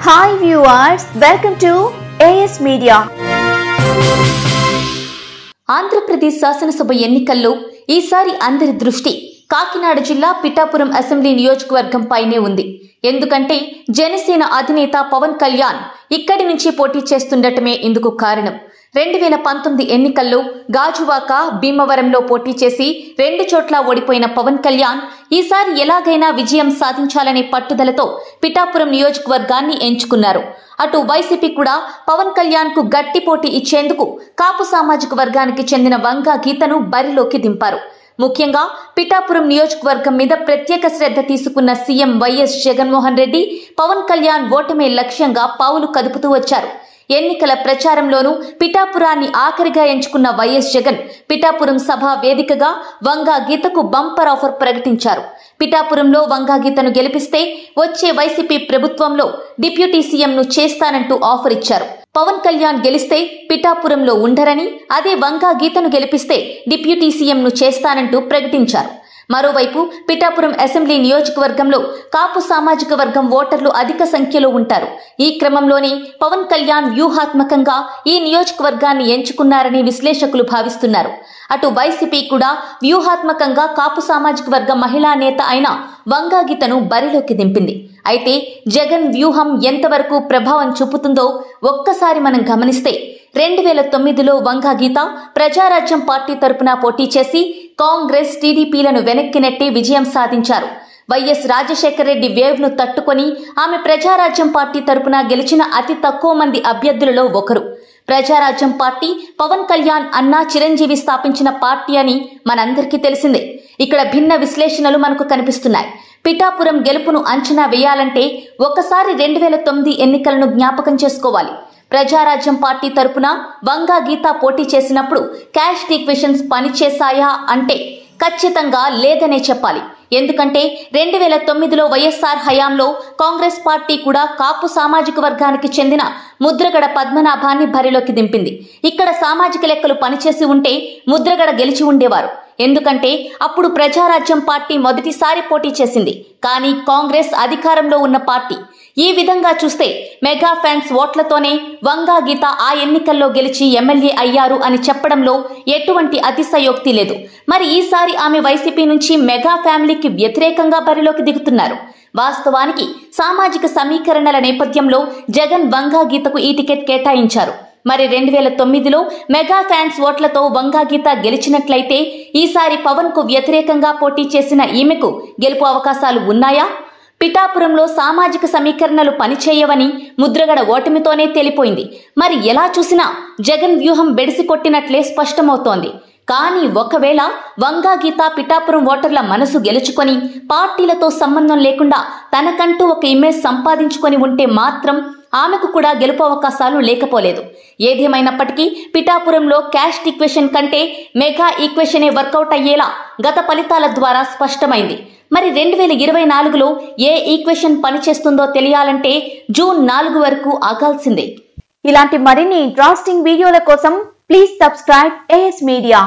Hi viewers, welcome to AS Media. Andhra Pradesh శాసనసభ ఎన్నికల్లో ఈసారి అందరి దృష్టి కాకినాడ జిల్లా పిఠాపురం అసెంబ్లీ నియోజకవర్గం పైనే ఉంది. ఎందుకంటే జనసేన అధినేత పవన్ కళ్యాణ్ ఇక్కడి నుంచి పోటీ చేస్తుండటమే ఇందుకు కారణం. 2019 ఎన్నికల్లో గాజువాక, భీమవరంలో పోటీ చేసి 2 చోట్ల ఓడిపోయిన పవన్ కళ్యాణ్ ఈసారి ఎలాగైనా విజయం సాధించాలనే పట్టుదలతో పిఠాపురం నియోజకవర్గాన్ని ఎంచుకున్నారు. అటు వైసీపీ కూడా పవన్ కళ్యాణ్ కు గట్టి పోటీ ఇచ్చేందుకు కాపు సామాజిక వర్గానికి చెందిన వంగా గీతను బరిలోకి దింపారు. ముఖ్యంగా పిఠాపురం నియోజకవర్గం మీద ప్రత్యేక శ్రద్ధ తీసుకున్న సీఎం వైఎస్ జగన్మోహన్ రెడ్డి పవన్ కళ్యాణ్ ఓటమే లక్ష్యంగా పావులు కదుపుతూ వచ్చారు. ఎన్నికల ప్రచారంలోనూ పిఠాపురాన్ని ఆఖరిగా ఎంచుకున్న వైఎస్ జగన్ పిఠాపురం సభ వేదికగా వంగా గీతకు బంపర్ ఆఫర్ ప్రకటించారు. పిఠాపురంలో వంగా గీతను గెలిపిస్తే వచ్చే వైసీపీ ప్రభుత్వంలో డిప్యూటీ సీఎంను చేస్తానంటూ ఆఫర్ ఇచ్చారు. పవన్ కళ్యాణ్ గెలిస్తే పిఠాపురంలో ఉండరని, అదే వంగా గీతను గెలిపిస్తే డిప్యూటీ సీఎంను చేస్తానంటూ ప్రకటించారు. మరోవైపు పిఠాపురం అసెంబ్లీ నియోజకవర్గంలో కాపు సామాజిక వర్గం ఓటర్లు అధిక సంఖ్యలో ఉంటారు. ఈ క్రమంలోనే పవన్ కళ్యాణ్ వ్యూహాత్మకంగా ఈ నియోజకవర్గాన్ని ఎంచుకున్నారని విశ్లేషకులు భావిస్తున్నారు. అటు వైసీపీ కూడా వ్యూహాత్మకంగా కాపు సామాజిక వర్గ మహిళా నేత అయిన వంగా గీతను బరిలోకి దింపింది. అయితే జగన్ వ్యూహం ఎంతవరకు ప్రభావం చూపుతుందో ఒక్కసారి మనం గమనిస్తే 2009లో వంగా గీత ప్రజారాజ్యం పార్టీ తరపున పోటీ చేసి కాంగ్రెస్, టీడీపీలను వెనక్కి నెట్టి విజయం సాధించారు. వైఎస్ రాజశేఖర రెడ్డి వేవ్ ను తట్టుకొని ఆమె ప్రజారాజ్యం పార్టీ తరపున గెలిచిన అతి తక్కువ మంది అభ్యర్థులలో ఒకరు. ప్రజారాజ్యం పార్టీ పవన్ కళ్యాణ్ అన్నా చిరంజీవి స్థాపించిన పార్టీ అని మనందరికీ తెలిసిందే. ఇక్కడ భిన్న విశ్లేషణలు మనకు కనిపిస్తున్నాయి. పిఠాపురం గెలుపును అంచనా వేయాలంటే ఒకసారి 2009 ఎన్నికలను జ్ఞాపకం చేసుకోవాలి. ప్రజారాజ్యం పార్టీ తరపున వంగా గీత పోటీ చేసినప్పుడు క్యాస్ట్ ఈక్వేషన్స్ పనిచేశాయా అంటే ఖచ్చితంగా లేదనే చెప్పాలి. ఎందుకంటే 2009లో వైఎస్ఆర్ హయాంలో కాంగ్రెస్ పార్టీ కూడా కాపు సామాజిక వర్గానికి చెందిన ముద్రగడ పద్మనాభాన్ని బరిలోకి దింపింది. ఇక్కడ సామాజిక లెక్కలు పనిచేసి ఉంటే ముద్రగడ గెలిచి ఉండేవారు. ఎందుకంటే అప్పుడు ప్రజారాజ్యం పార్టీ మొదటిసారి పోటీ చేసింది, కానీ కాంగ్రెస్ అధికారంలో ఉన్న పార్టీ. ఈ విధంగా చూస్తే మెగా ఫ్యాన్స్ ఓట్లతోనే వంగా గీత ఆ ఎన్నికల్లో గెలిచి ఎమ్మెల్యే అయ్యారు అని చెప్పడంలో ఎటువంటి అతిశయోక్తి లేదు. మరి ఈసారి ఆమె వైసీపీ నుంచి మెగా ఫ్యామిలీకి వ్యతిరేకంగా బరిలోకి దిగుతున్నారు. వాస్తవానికి సామాజిక సమీకరణల నేపథ్యంలో జగన్ వంగా గీతకు ఈ టికెట్ కేటాయించారు. మరి 2009లో మెగా ఫ్యాన్స్ ఓట్లతో వంగా గీత గెలిచినట్లయితే ఈసారి పవన్ కు వ్యతిరేకంగా పోటీ చేసిన ఈమెకు గెలుపు అవకాశాలు ఉన్నాయా? పిఠాపురంలో సామాజిక సమీకరణలు పనిచేయవని ముద్రగడ ఓటమితోనే తేలిపోయింది. మరి ఎలా చూసినా జగన్ వ్యూహం బెడిసి కొట్టినట్లే స్పష్టమవుతోంది. కానీ ఒకవేళ వంగా గీత పిఠాపురం ఓటర్ల మనసు గెలుచుకొని పార్టీలతో సంబంధం లేకుండా తనకంటూ ఒక ఇమేజ్ సంపాదించుకొని ఉంటే మాత్రం ఆమెకు కూడా గెలుపు అవకాశాలు లేకపోలేదు. ఏదేమైనప్పటికీ పిఠాపురంలో క్యాస్ట్ ఈక్వేషన్ కంటే మెగా ఈక్వేషనే వర్కౌట్ అయ్యేలా గత ఫలితాల ద్వారా స్పష్టమైంది. మరి 2024లో ఏ ఈక్వేషన్ పనిచేస్తుందో తెలియాలంటే జూన్ 4 వరకు ఆగాల్సిందే. ఇలాంటి మరిన్ని ఇంట్రెస్టింగ్ వీడియోల కోసం ప్లీజ్ సబ్స్క్రైబ్ AS Media.